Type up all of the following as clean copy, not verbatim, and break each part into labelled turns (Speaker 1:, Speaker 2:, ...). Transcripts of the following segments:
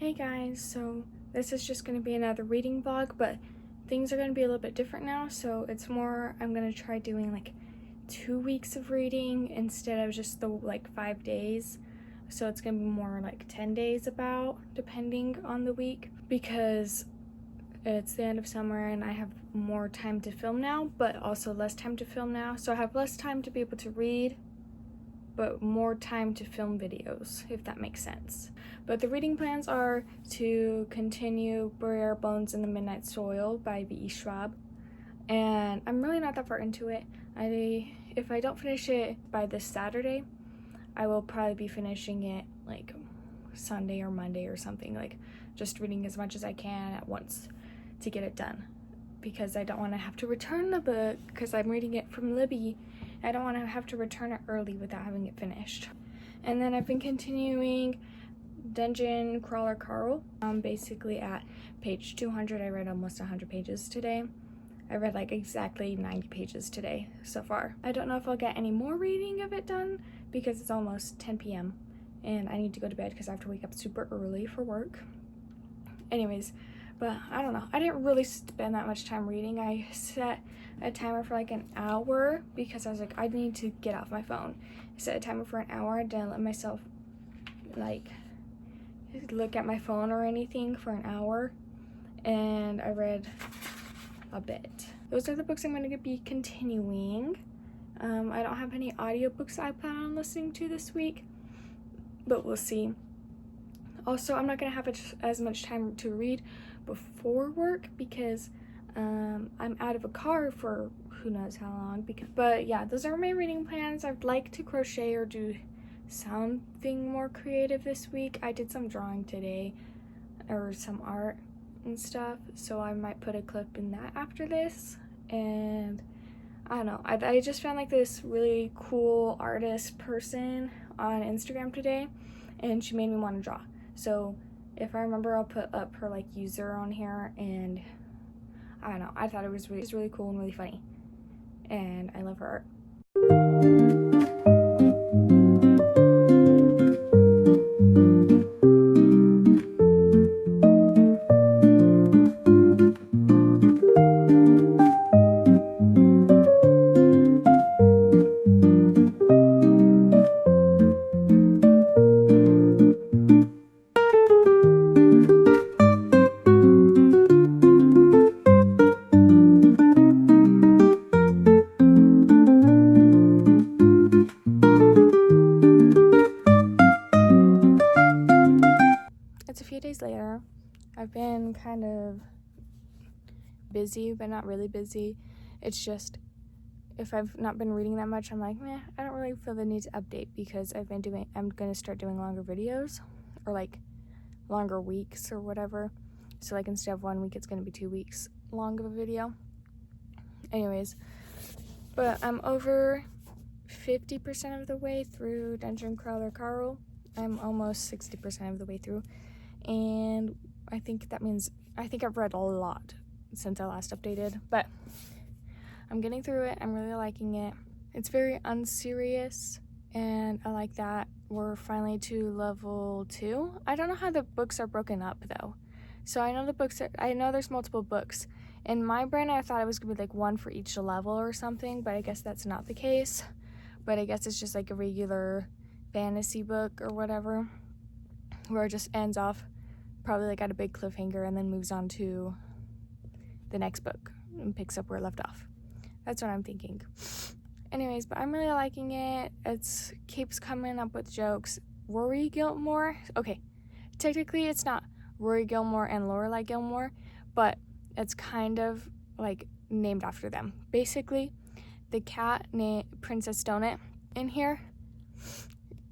Speaker 1: Hey guys, so this is just going to be another reading vlog, but things are going to be a little bit different now, so it's more, I'm going to try doing like 2 weeks of reading instead of just the 5 days. So it's going to be more like 10 days about, depending on the week, because it's the end of summer and I have more time to film now, but also less time to film now. So I have less time to be able to read, but more time to film videos, if that makes sense. But the reading plans are to continue Burry, Bones in the Midnight Soil by V.E. Schwab. And I'm really not that far into it. If I don't finish it by this Saturday, I will probably be finishing it like Sunday or Monday or something, like just reading as much as I can at once to get it done. Because I don't want to have to return the book, because I'm reading it from Libby. I don't want to have to return it early without having it finished. And then I've been continuing Dungeon Crawler Carl. I'm basically at page 200. I read almost 100 pages today. I read like exactly 90 pages today so far. I don't know if I'll get any more reading of it done because it's almost 10 p.m. and I need to go to bed because I have to wake up super early for work. Anyways, but I don't know. I didn't really spend that much time reading. I set a timer for like an hour because I was like, I need to get off my phone. I set a timer for an hour. I didn't let myself like look at my phone or anything for an hour, and I read a bit. Those are the books I'm going to be continuing. I don't have any audiobooks I plan on listening to this week, but we'll see. Also, I'm not going to have as much time to read before work because I'm out of a car for who knows how long. But yeah, those are my reading plans. I'd like to crochet or do something more creative this week. I did some drawing today, or some art and stuff, so I might put a clip in that after this. And I don't know, I just found like this really cool artist person on Instagram today, and she made me want to draw. So if I remember, I'll put up her like user on here, and I don't know, I thought it was really cool and really funny, and I love her art. It's a few days later. I've been kind of busy, but not really busy. It's just, if I've not been reading that much, I'm like, meh, I don't really feel the need to update because I'm gonna start doing longer videos, or like longer weeks or whatever. So like instead of 1 week, it's gonna be 2 weeks long of a video. Anyways, but I'm over 50% of the way through Dungeon Crawler Carl. I'm almost 60% of the way through. And I think that means I've read a lot since I last updated, but I'm getting through it. I'm really liking it. It's very unserious, and I like that. We're finally to level 2. I don't know how the books are broken up though. So I know there's multiple books. In my brain, I thought it was gonna be like one for each level or something, but I guess that's not the case. But I guess it's just like a regular fantasy book or whatever, where it just ends off probably like at a big cliffhanger and then moves on to the next book and picks up where it left off. That's what I'm thinking. Anyways, but I'm really liking it. It keeps coming up with jokes. Rory Gilmore, okay, technically it's not Rory Gilmore and Lorelai Gilmore, but it's kind of like named after them. Basically, the cat named Princess Donut in here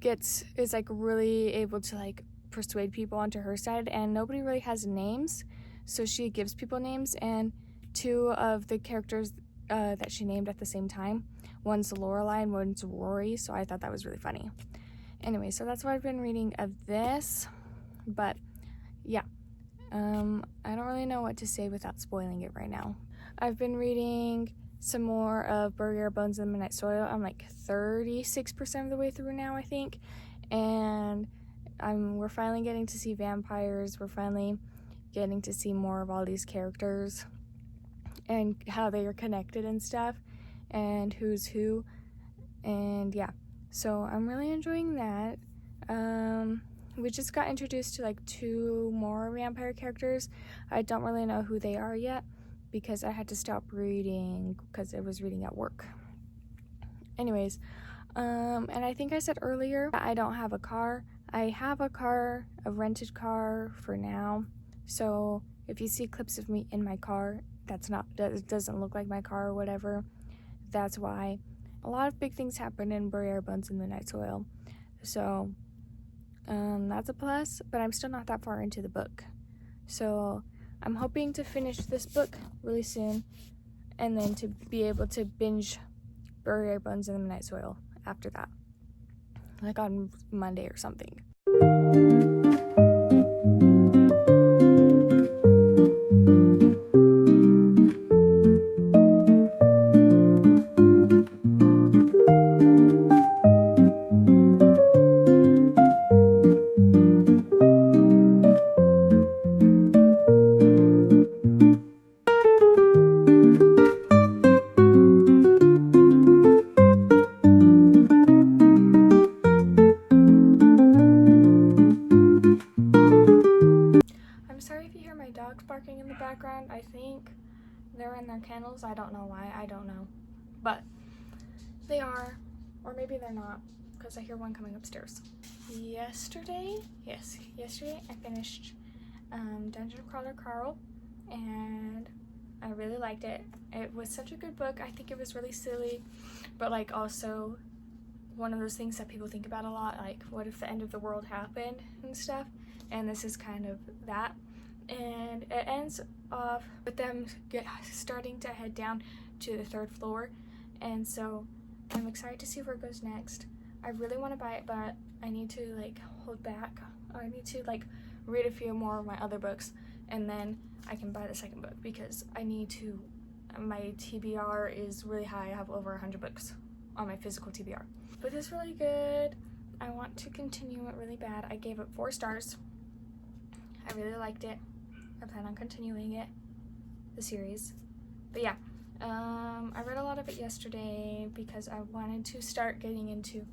Speaker 1: is like really able to like persuade people onto her side, and nobody really has names, so she gives people names, and 2 of the characters that she named at the same time, one's Lorelai and one's Rory, so I thought that was really funny. Anyway, so that's what I've been reading of this, but yeah, I don't really know what to say without spoiling it right now. I've been reading some more of Burry, Bones in the Midnight Soil. I'm like 36% of the way through now, I think, and we're finally getting to see vampires. We're finally getting to see more of all these characters and how they are connected and stuff, and who's who, and yeah, so I'm really enjoying that. We just got introduced to like 2 more vampire characters. I don't really know who they are yet because I had to stop reading because I was reading at work. Anyways, and I think I said earlier I don't have a car. I have a car, a rented car for now. So if you see clips of me in my car, that doesn't look like my car or whatever. That's why. A lot of big things happen in Burry, Bones in the Night Soil. So that's a plus, but I'm still not that far into the book. So I'm hoping to finish this book really soon and then to be able to binge Burry Bones in the Night Soil after that, like on Monday or something. Barking in the background. I think they're in their kennels. I don't know why. I don't know. But they are. Or maybe they're not, because I hear one coming upstairs. Yesterday I finished Dungeon Crawler Carl, and I really liked it. It was such a good book. I think it was really silly, but like also one of those things that people think about a lot, like what if the end of the world happened and stuff, and this is kind of that. And it ends off with them starting to head down to the 3rd floor, and so I'm excited to see where it goes next. I really want to buy it, but I need to like hold back. I need to like read a few more of my other books, and then I can buy the second book, because I need to. My TBR is really high. I have over 100 books on my physical TBR. But it's really good. I want to continue it really bad. I gave it 4 stars. I really liked it. I plan on continuing it, the series. But yeah, I read a lot of it yesterday because I wanted to start getting into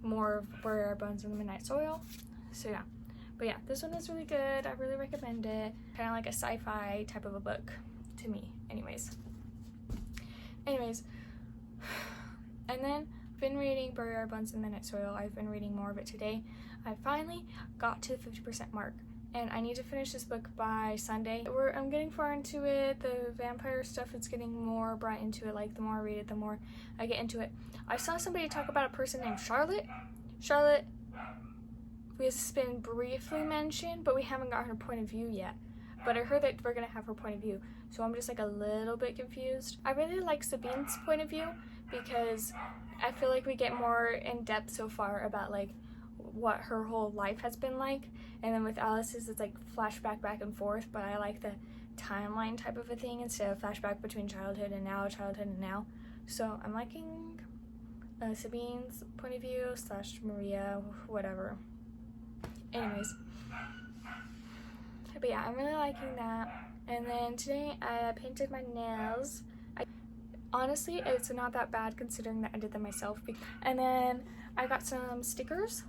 Speaker 1: more of Burry Bones in the Midnight Soil. So yeah, but yeah, this one is really good. I really recommend it. Kind of like a sci-fi type of a book to me, anyways. And then I've been reading Burry Bones in the Midnight Soil. I've been reading more of it today. I finally got to the 50% mark. And I need to finish this book by Sunday. I'm getting far into it. The vampire stuff is getting more brought into it. Like, the more I read it, the more I get into it. I saw somebody talk about a person named Charlotte. Charlotte has been briefly mentioned, but we haven't got her point of view yet. But I heard that we're going to have her point of view, so I'm just like a little bit confused. I really like Sabine's point of view because I feel like we get more in depth so far about like what her whole life has been like, and then with Alice's it's like flashback back and forth, but I like the timeline type of a thing instead of flashback between childhood and now. So I'm liking Sabine's point of view / Maria, whatever. Anyways, but yeah, I'm really liking that. And then today I painted my nails. Honestly, it's not that bad considering that I did them myself. And then I got some stickers,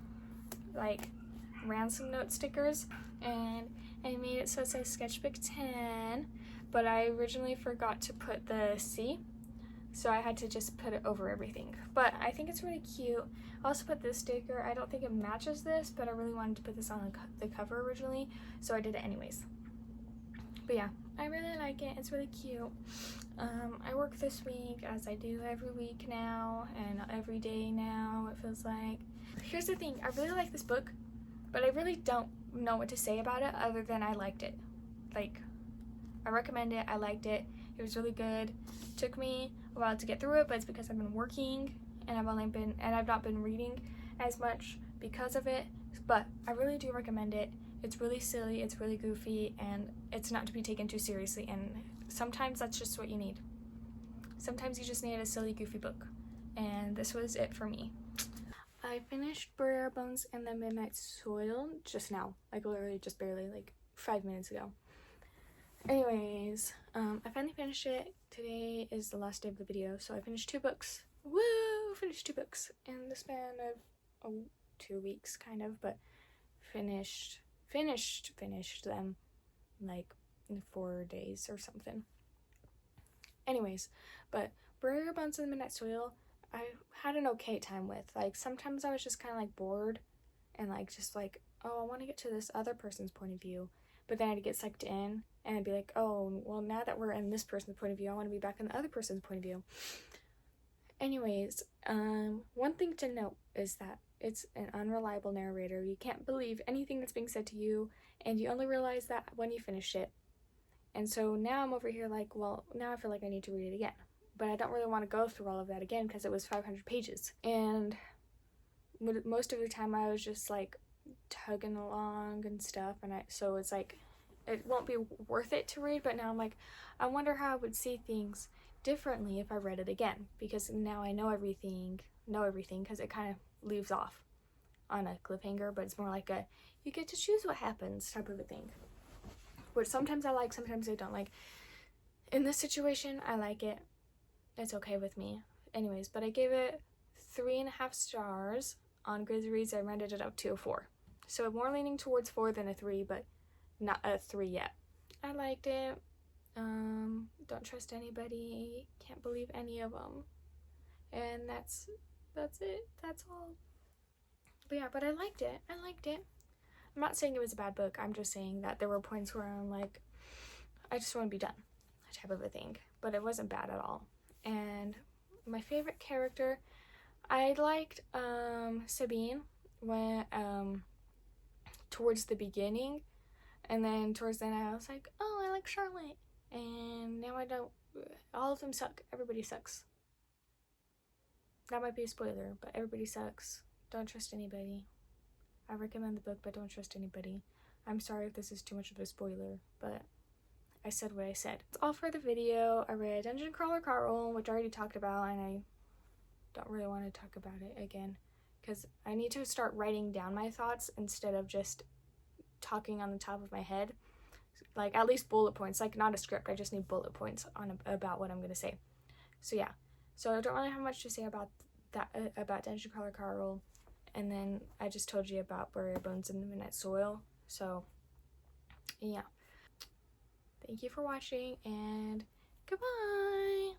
Speaker 1: like ransom note stickers, and I made it so it says sketchbook 10, but I originally forgot to put the C, so I had to just put it over everything. But I think it's really cute. I also put this sticker. I don't think it matches this, but I really wanted to put this on the cover originally, so I did it anyways. But yeah, I really like it. It's really cute. I work this week, as I do every week now, and every day now, it feels like. Here's the thing, I really like this book, but I really don't know what to say about it other than I liked it. Like, I recommend it, I liked it, it was really good. Took me a while to get through it, but it's because I've been working, and I've not been reading as much because of it, but I really do recommend it. It's really silly, it's really goofy, and it's not to be taken too seriously, and sometimes that's just what you need. Sometimes you just need a silly, goofy book, and this was it for me. I finished Burry Bones and the Midnight Soil just now, like literally just barely, like 5 minutes ago. Anyways, I finally finished it. Today is the last day of the video, so I finished 2 books. Woo! Finished 2 books in the span of 2 weeks, kind of, but finished them like in 4 days or something. Anyways, but Burry Bones and the Midnight Soil, I had an okay time with. Like, sometimes I was just kind of like bored and like just like, oh, I want to get to this other person's point of view, but then I'd get sucked in and I'd be like, oh, well, now that we're in this person's point of view, I want to be back in the other person's point of view. Anyways, one thing to note is that it's an unreliable narrator. You can't believe anything that's being said to you, and you only realize that when you finish it. And so now I'm over here like, well, now I feel like I need to read it again. But I don't really want to go through all of that again because it was 500 pages. And most of the time I was just like tugging along and stuff. And so it's like, it won't be worth it to read. But now I'm like, I wonder how I would see things differently if I read it again. Because now I know everything because it kind of leaves off on a cliffhanger. But it's more like a, you get to choose what happens type of a thing. Which sometimes I like, sometimes I don't like. In this situation, I like it. It's okay with me. Anyways, but I gave it 3.5 stars. On Goodreads, I rented it up to a 4. So I'm more leaning towards 4 than a 3, but not a 3 yet. I liked it. Don't trust anybody. Can't believe any of them. And that's it. That's all. But yeah, but I liked it. I'm not saying it was a bad book. I'm just saying that there were points where I'm like, I just want to be done, type of a thing. But it wasn't bad at all. And my favorite character, I liked Sabine when towards the beginning, and then towards the end I was like, oh, I like Charlotte. And now I don't. All of them suck. Everybody sucks. That might be a spoiler, but everybody sucks. Don't trust anybody. I recommend the book, but don't trust anybody. I'm sorry if this is too much of a spoiler, but I said what I said. That's all for the video. I read Dungeon Crawler Carl, which I already talked about, and I don't really want to talk about it again because I need to start writing down my thoughts instead of just talking on the top of my head. Like, at least bullet points, like not a script. I just need bullet points about what I'm going to say. So yeah. So I don't really have much to say about that, about Dungeon Crawler Carl. And then I just told you about Burry Bones and the Midnight Soil. So yeah. Thank you for watching, and goodbye!